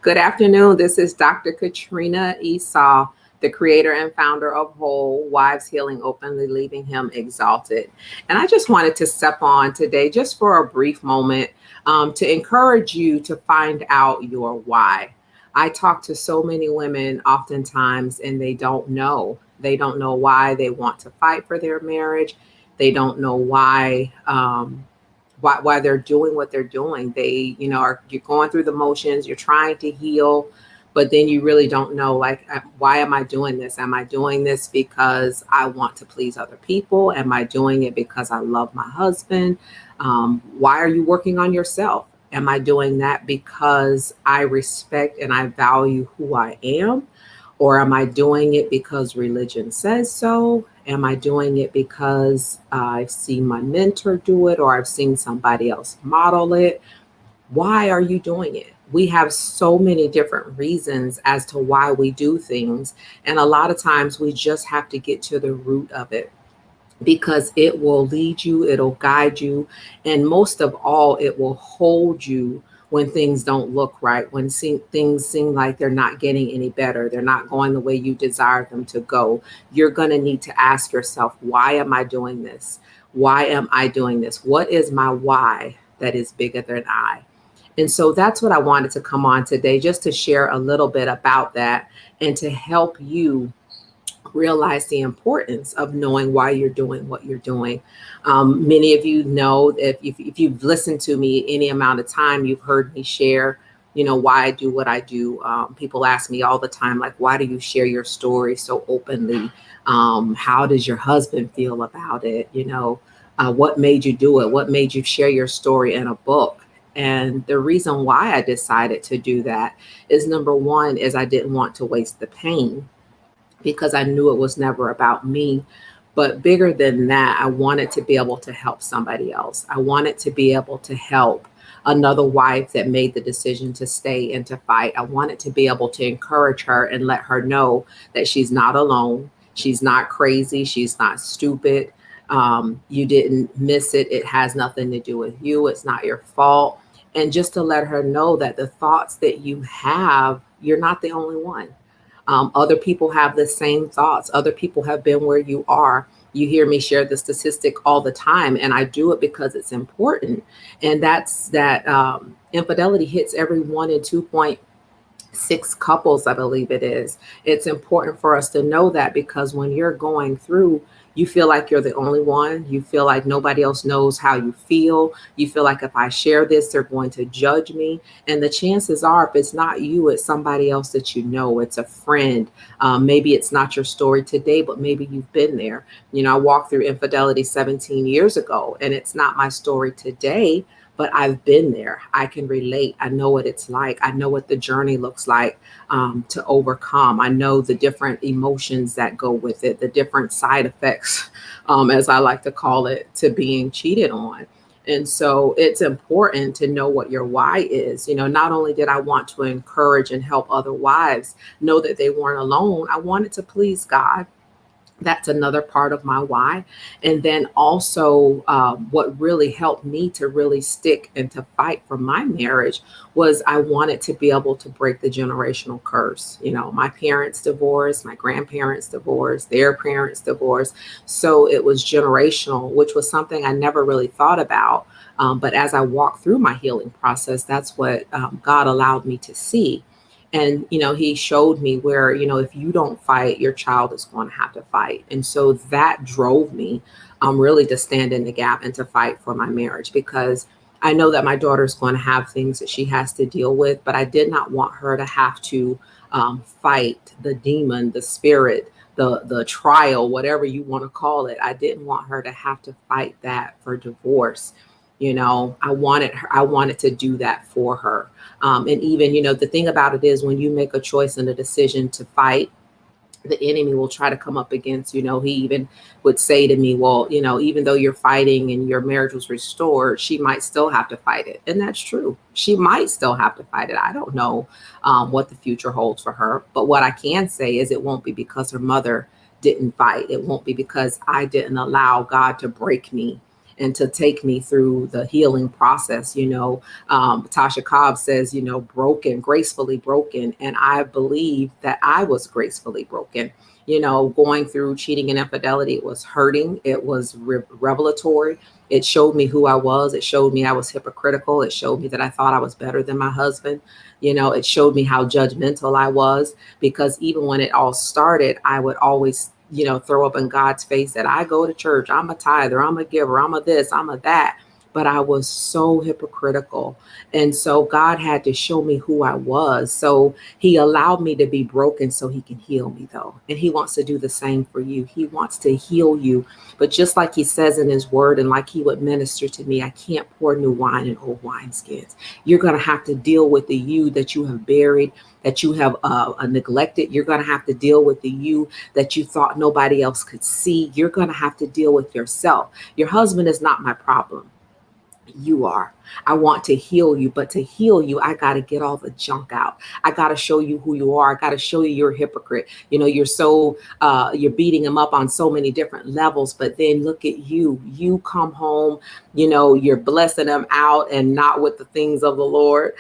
Good afternoon. This is Dr. Katrina Esau, the creator and founder of Whole, Wives Healing Openly, Leaving Him Exalted. And I just wanted to step on today just for a brief moment to encourage you to find out your why. I talk to so many women oftentimes and they don't know. They don't know why they want to fight for their marriage. They don't know why they're doing what they're doing. They, you're going through the motions, you're trying to heal, but then you really don't know, like, why am I doing this? Am I doing this because I want to please other people? Am I doing it because I love my husband? Why are you working on yourself? Am I doing that because I respect and I value who I am? Or am I doing it because religion says so? Am I doing it because I've seen my mentor do it or I've seen somebody else model it? Why are you doing it? We have so many different reasons as to why we do things. And a lot of times we just have to get to the root of it because it will lead you, it'll guide you, and most of all, it will hold you when things don't look right, when things seem like they're not getting any better, they're not going the way you desire them to go. You're going to need to ask yourself, why am I doing this? Why am I doing this? What is my why that is bigger than I? And so that's what I wanted to come on today, just to share a little bit about that and to help you realize the importance of knowing why you're doing what you're doing. Many of you know, if you've listened to me any amount of time, you've heard me share, why I do what I do. People ask me all the time, like, why do you share your story so openly? How does your husband feel about it? What made you do it? What made you share your story in a book? And the reason why I decided to do that is, number one, is I didn't want to waste the pain, because I knew it was never about me. But bigger than that, I wanted to be able to help somebody else. I wanted to be able to help another wife that made the decision to stay and to fight. I wanted to be able to encourage her and let her know that she's not alone. She's not crazy. She's not stupid. You didn't miss it. It has nothing to do with you. It's not your fault. And just to let her know that the thoughts that you have, you're not the only one. Other people have the same thoughts. Other people have been where you are. You hear me share the statistic all the time, and I do it because it's important. And that's that infidelity hits every 1 in 2.6 couples, I believe it is. It's important for us to know that, because when you're going through, you feel like you're the only one. You feel like nobody else knows how you feel. You feel like if I share this, they're going to judge me. And the chances are, if it's not you, it's somebody else that you know. It's a friend. Maybe it's not your story today, but maybe you've been there. I walked through infidelity 17 years ago, and it's not my story today, but I've been there. I can relate. I know what it's like. I know what the journey looks like to overcome. I know the different emotions that go with it, the different side effects, as I like to call it, to being cheated on. And so it's important to know what your why is. Not only did I want to encourage and help other wives know that they weren't alone, I wanted to please God. That's another part of my why. And then also, what really helped me to really stick and to fight for my marriage was I wanted to be able to break the generational curse. My parents divorced, my grandparents divorced, their parents divorced. So it was generational, which was something I never really thought about. But as I walked through my healing process, that's what God allowed me to see. And, he showed me where, if you don't fight, your child is going to have to fight. And so that drove me really to stand in the gap and to fight for my marriage, because I know that my daughter is going to have things that she has to deal with, but I did not want her to have to fight the demon, the spirit, the trial, whatever you want to call it. I didn't want her to have to fight that for divorce. I wanted to do that for her. And even, the thing about it is, when you make a choice and a decision to fight, the enemy will try to come up against, he even would say to me, well, even though you're fighting and your marriage was restored, she might still have to fight it. And that's true. She might still have to fight it. I don't know what the future holds for her. But what I can say is, it won't be because her mother didn't fight. It won't be because I didn't allow God to break me and to take me through the healing process. Tasha Cobb says, broken, gracefully broken. And I believe that I was gracefully broken. Going through cheating and infidelity, it was hurting. It was revelatory. It showed me who I was. It showed me I was hypocritical. It showed me that I thought I was better than my husband. It showed me how judgmental I was, because even when it all started, I would always, throw up in God's face that I go to church, I'm a tither, I'm a giver, I'm a this, I'm a that. But I was so hypocritical. And so God had to show me who I was. So he allowed me to be broken so he can heal me, though. And he wants to do the same for you. He wants to heal you. But just like he says in his word, and like he would minister to me, I can't pour new wine in old wineskins. You're going to have to deal with the you that you have buried, that you have neglected. You're going to have to deal with the you that you thought nobody else could see. You're going to have to deal with yourself. Your husband is not my problem. You are. I want to heal you, but to heal you, I got to get all the junk out. I got to show you who you are. I got to show you you're a hypocrite. You're beating him up on so many different levels, but then look at you come home, you're blessing them out and not with the things of the Lord.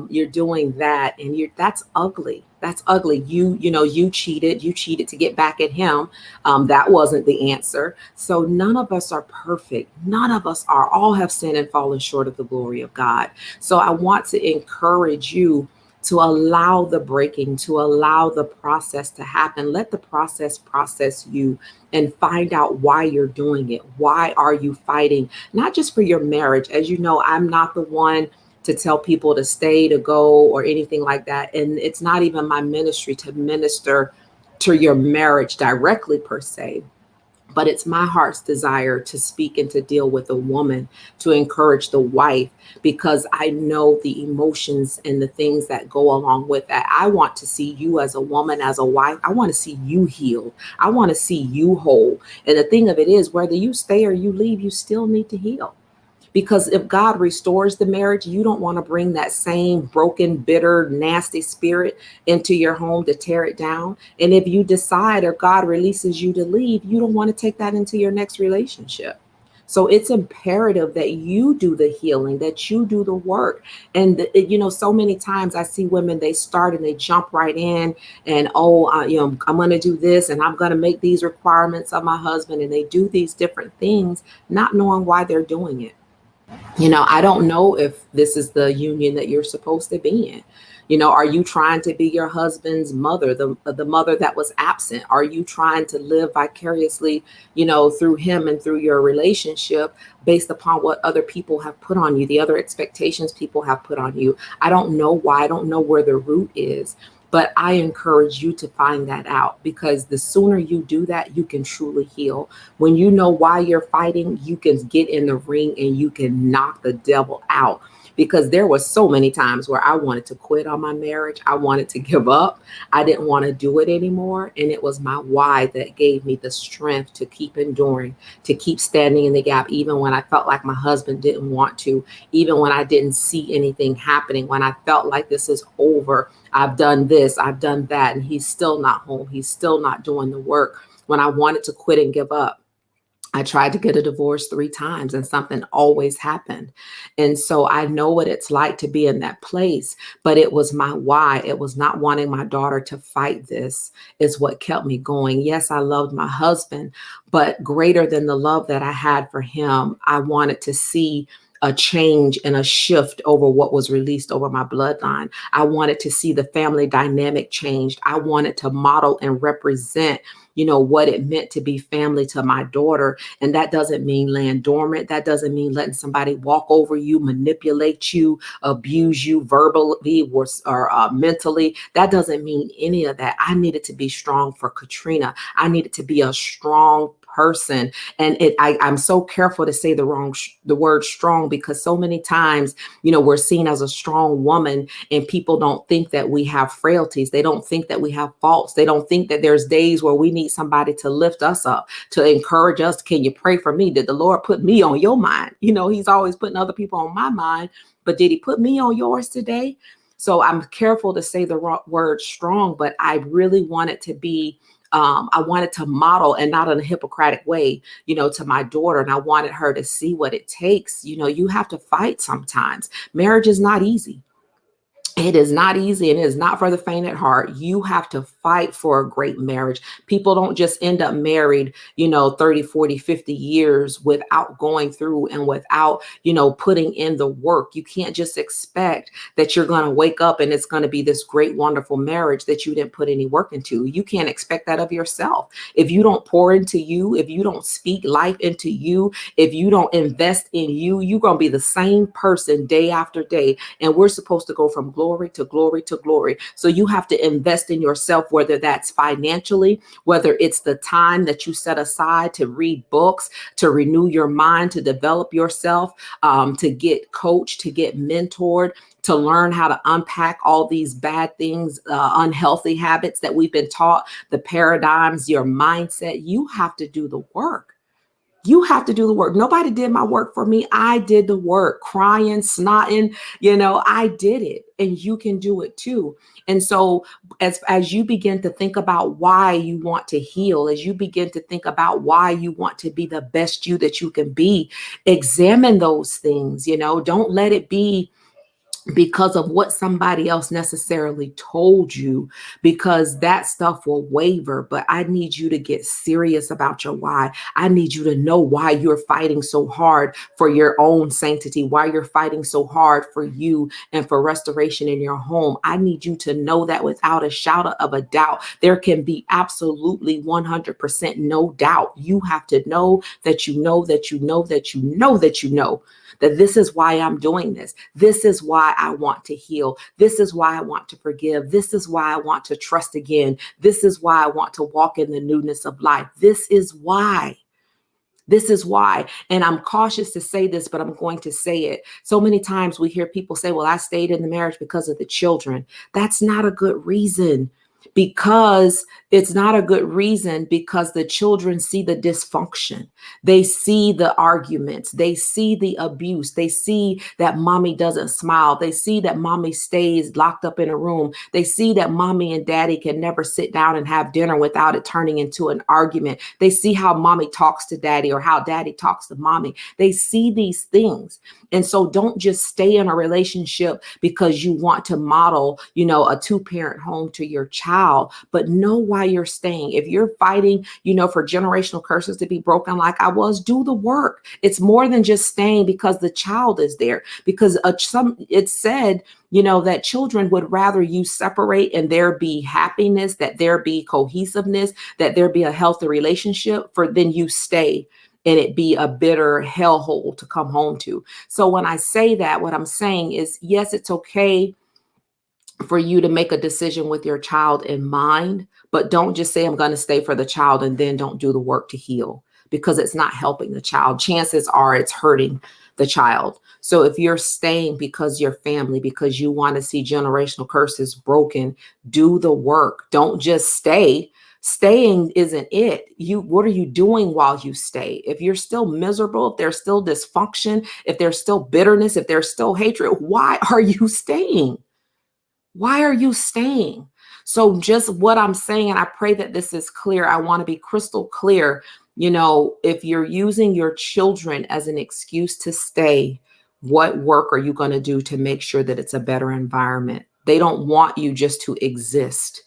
You're doing that, and that's ugly. That's ugly. You cheated to get back at him. That wasn't the answer. So none of us are perfect. None of us are. All have sinned and fallen short of the glory of God. So I want to encourage you to allow the breaking, to allow the process to happen. Let the process you, and find out why you're doing it. Why are you fighting? Not just for your marriage. As you know, I'm not the one to tell people to stay, to go, or anything like that. And it's not even my ministry to minister to your marriage directly per se, but it's my heart's desire to speak and to deal with a woman, to encourage the wife, because I know the emotions and the things that go along with that. I want to see you as a woman, as a wife. I want to see you healed. I want to see you whole. And the thing of it is, whether you stay or you leave, you still need to heal. Because if God restores the marriage, you don't want to bring that same broken, bitter, nasty spirit into your home to tear it down. And if you decide, or God releases you to leave, you don't want to take that into your next relationship. So it's imperative that you do the healing, that you do the work. And, so many times I see women, they start and they jump right in and, I'm going to do this and I'm going to make these requirements of my husband. And they do these different things, not knowing why they're doing it. I don't know if this is the union that you're supposed to be in. Are you trying to be your husband's mother, the mother that was absent? Are you trying to live vicariously, through him and through your relationship based upon what other people have put on you, the other expectations people have put on you? I don't know why. I don't know where the root is. But I encourage you to find that out, because the sooner you do that, you can truly heal. When you know why you're fighting, you can get in the ring and you can knock the devil out. Because there were so many times where I wanted to quit on my marriage. I wanted to give up. I didn't want to do it anymore. And it was my why that gave me the strength to keep enduring, to keep standing in the gap, even when I felt like my husband didn't want to, even when I didn't see anything happening, when I felt like this is over. I've done this, I've done that, and he's still not home. He's still not doing the work. When I wanted to quit and give up, I tried to get a divorce 3 times and something always happened. And so I know what it's like to be in that place, but it was my why. It was not wanting my daughter to fight this is what kept me going. Yes, I loved my husband, but greater than the love that I had for him, I wanted to see a change and a shift over what was released over my bloodline. I wanted to see the family dynamic changed. I wanted to model and represent, what it meant to be family to my daughter. And that doesn't mean laying dormant. That doesn't mean letting somebody walk over you, manipulate you, abuse you verbally or mentally. That doesn't mean any of that. I needed to be strong for Katrina. I needed to be a strong person. And I'm so careful to say the word strong, because so many times, we're seen as a strong woman and people don't think that we have frailties. They don't think that we have faults. They don't think that there's days where we need somebody to lift us up, to encourage us. Can you pray for me? Did the Lord put me on your mind? He's always putting other people on my mind, but did he put me on yours today? So I'm careful to say the word strong, but I really want it to be I wanted to model, and not in a Hippocratic way, to my daughter. And I wanted her to see what it takes. You have to fight sometimes. Marriage is not easy. It is not easy, and it is not for the faint at heart. You have to fight for a great marriage. People don't just end up married, 30, 40, 50 years without going through and without, putting in the work. You can't just expect that you're going to wake up and it's going to be this great, wonderful marriage that you didn't put any work into. You can't expect that of yourself. If you don't pour into you, if you don't speak life into you, if you don't invest in you, you're going to be the same person day after day. And we're supposed to go from glory to glory to glory. So you have to invest in yourself, whether that's financially, whether it's the time that you set aside to read books, to renew your mind, to develop yourself, to get coached, to get mentored, to learn how to unpack all these bad things, unhealthy habits that we've been taught, the paradigms, your mindset. You have to do the work. You have to do the work. Nobody did my work for me. I did the work, crying, snotting, I did it, and you can do it too. And so as you begin to think about why you want to heal, as you begin to think about why you want to be the best you that you can be, examine those things, don't let it be because of what somebody else necessarily told you, because that stuff will waver. But I need you to get serious about your why. I need you to know why you're fighting so hard for your own sanctity, why you're fighting so hard for you and for restoration in your home. I need you to know that without a shadow of a doubt. There can be absolutely 100% no doubt. You have to know that you know that you know that you know that you know that this is why I'm doing this. This is why I want to heal. This is why I want to forgive. This is why I want to trust again. This is why I want to walk in the newness of life. This is why. This is why. And I'm cautious to say this, but I'm going to say it. So many times we hear people say, well, I stayed in the marriage because of the children. That's not a good reason. Because it's not a good reason, because the children see the dysfunction. They see the arguments. They see the abuse. They see that mommy doesn't smile. They see that mommy stays locked up in a room. They see that mommy and daddy can never sit down and have dinner without it turning into an argument. They see how mommy talks to daddy or how daddy talks to mommy. They see these things. And so don't just stay in a relationship because you want to model, a two-parent home to your child, but know why you're staying. If you're fighting, for generational curses to be broken like I was, do the work. It's more than just staying because the child is there, because it's said, that children would rather you separate and there be happiness, that there be cohesiveness, that there be a healthy relationship than you stay and it be a bitter hellhole to come home to. So when I say that, what I'm saying is, yes, it's okay for you to make a decision with your child in mind, but don't just say, I'm going to stay for the child and then don't do the work to heal, because it's not helping the child. Chances are it's hurting the child. So if you're staying because you're family, because you want to see generational curses broken, do the work. Don't just stay. Staying isn't it. What are you doing while you stay? If you're still miserable, if there's still dysfunction, if there's still bitterness, if there's still hatred, why are you staying? Why are you staying? So just what I'm saying, and I pray that this is clear. I want to be crystal clear. If you're using your children as an excuse to stay, what work are you going to do to make sure that it's a better environment? They don't want you just to exist.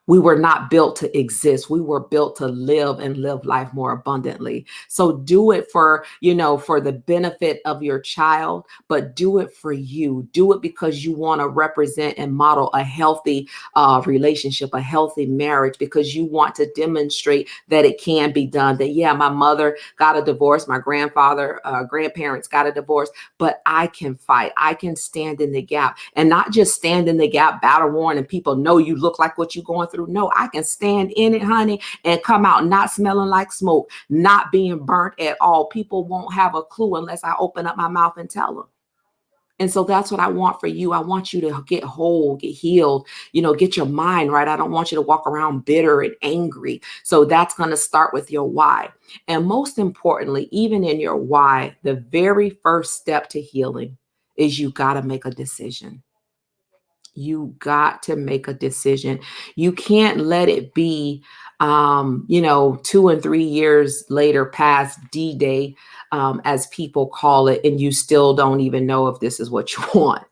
We were not built to exist. We were built to live and live life more abundantly. So do it for the benefit of your child, but do it for you. Do it because you want to represent and model a healthy relationship, a healthy marriage, because you want to demonstrate that it can be done. That, yeah, my mother got a divorce, my grandparents got a divorce, but I can fight. I can stand in the gap, and not just stand in the gap, battle worn, and people know you look like what you're going through. No, I can stand in it, honey, and come out not smelling like smoke, not being burnt at all. People won't have a clue unless I open up my mouth and tell them. And so that's what I want for you. I want you to get whole, get healed, get your mind right. I don't want you to walk around bitter and angry. So that's going to start with your why. And most importantly, even in your why, the very first step to healing is you got to make a decision. You got to make a decision. You can't let it be, 2 and 3 years later past D-Day, as people call it, and you still don't even know if this is what you want.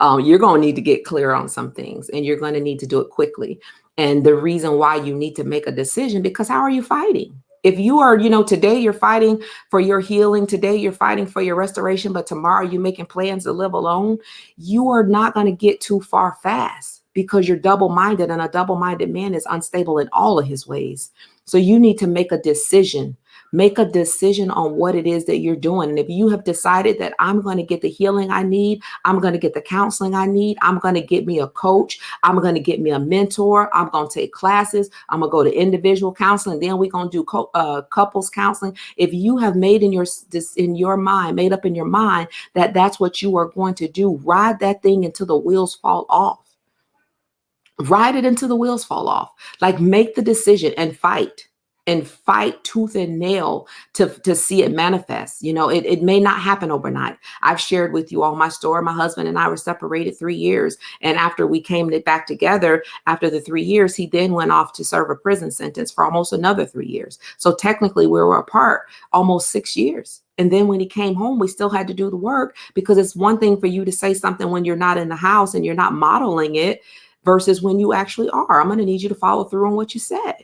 You're going to need to get clear on some things, and you're going to need to do it quickly. And the reason why you need to make a decision, because how are you fighting? If you are, today you're fighting for your healing, today you're fighting for your restoration, but tomorrow you're making plans to live alone, you are not going to get too far fast, because you're double-minded, and a double-minded man is unstable in all of his ways. So you need to make a decision. Make a decision on what it is that you're doing. And if you have decided that I'm going to get the healing I need, I'm going to get the counseling I need, I'm going to get me a coach, I'm going to get me a mentor, I'm going to take classes, I'm going to go to individual counseling, then we're going to do couples counseling. If you have made made up in your mind that that's what you are going to do, ride that thing until the wheels fall off. Ride it until the wheels fall off. Like, make the decision and fight tooth and nail to see it manifest. It may not happen overnight. I've shared with you all my story. My husband and I were separated 3 years. And after we came back together, after the 3 years, he then went off to serve a prison sentence for almost another 3 years. So technically we were apart almost 6 years. And then when he came home, we still had to do the work, because it's one thing for you to say something when you're not in the house and you're not modeling it, versus when you actually are. I'm going to need you to follow through on what you said.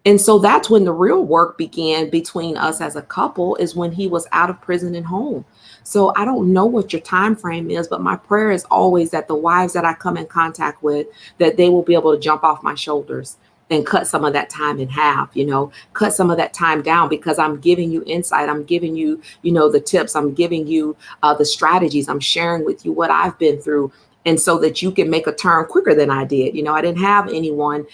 And so that's when the real work began between us as a couple, is when he was out of prison and home. So I don't know what your time frame is, but my prayer is always that the wives that I come in contact with, that they will be able to jump off my shoulders and cut some of that time in half, cut some of that time down, because I'm giving you insight. I'm giving you, the tips. I'm giving you the strategies. I'm sharing with you what I've been through. And so that you can make a turn quicker than I did. I didn't have anyone,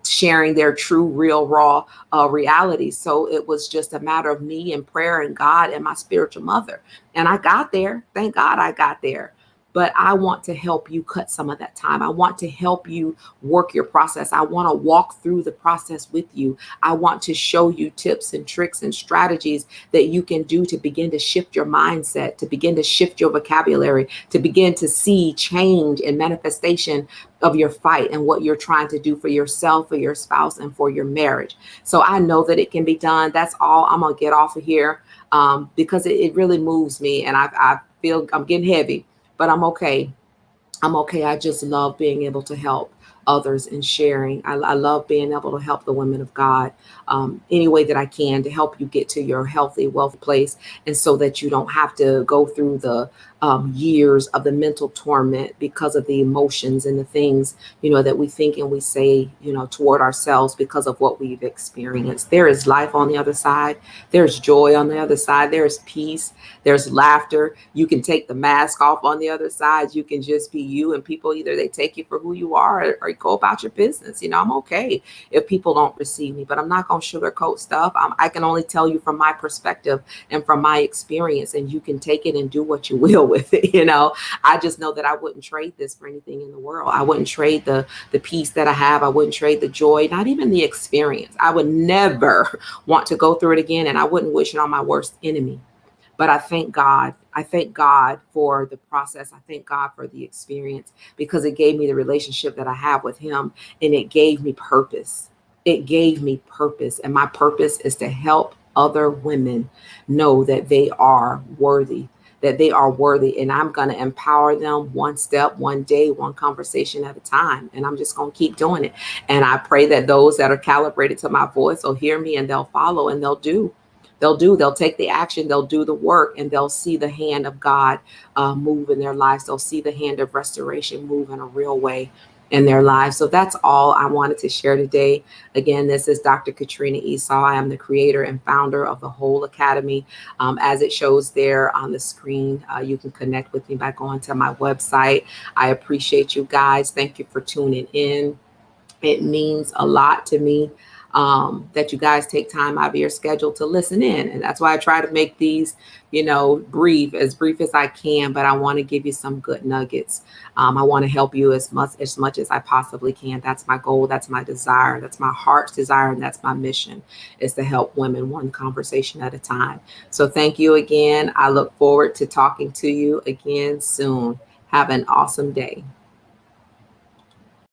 sharing their true, real, raw reality. So it was just a matter of me and prayer and God and my spiritual mother. And I got there. Thank God I got there. But I want to help you cut some of that time. I want to help you work your process. I want to walk through the process with you. I want to show you tips and tricks and strategies that you can do to begin to shift your mindset, to begin to shift your vocabulary, to begin to see change and manifestation of your fight and what you're trying to do for yourself, for your spouse, and for your marriage. So I know that it can be done. That's all. I'm going to get off of here, because it really moves me, and I feel I'm getting heavy. But I'm okay. I'm okay. I just love being able to help others and sharing. I love being able to help the women of God, any way that I can, to help you get to your healthy, wealthy place. And so that you don't have to go through the years of the mental torment because of the emotions and the things, that we think and we say, toward ourselves because of what we've experienced. There is life on the other side. There's joy on the other side. There's peace. There's laughter. You can take the mask off on the other side. You can just be you, and people, either they take you for who you are, or go about your business. I'm okay if people don't receive me, but I'm not going to sugarcoat stuff. I can only tell you from my perspective and from my experience, and you can take it and do what you will with it. I just know that I wouldn't trade this for anything in the world. I wouldn't trade the peace that I have. I wouldn't trade the joy, not even the experience. I would never want to go through it again, and I wouldn't wish it on my worst enemy. But I thank God. I thank God for the process. I thank God for the experience, because it gave me the relationship that I have with him, and it gave me purpose. It gave me purpose. And my purpose is to help other women know that they are worthy, And I'm going to empower them one step, one day, one conversation at a time. And I'm just going to keep doing it. And I pray that those that are calibrated to my voice will hear me, and they'll follow, and they'll do. They'll take the action, they'll do the work, and they'll see the hand of God move in their lives. They'll see the hand of restoration move in a real way in their lives. So that's all I wanted to share today. Again, this is Dr. Katrina Esau. I am the creator and founder of the Whole Academy. As it shows there on the screen, you can connect with me by going to my website. I appreciate you guys. Thank you for tuning in. It means a lot to me that you guys take time out of your schedule to listen in. And that's why I try to make these, brief as I can, but I want to give you some good nuggets. I want to help you as much as I possibly can. That's my goal. That's my desire. That's my heart's desire. And that's my mission, is to help women one conversation at a time. So thank you again. I look forward to talking to you again soon. Have an awesome day.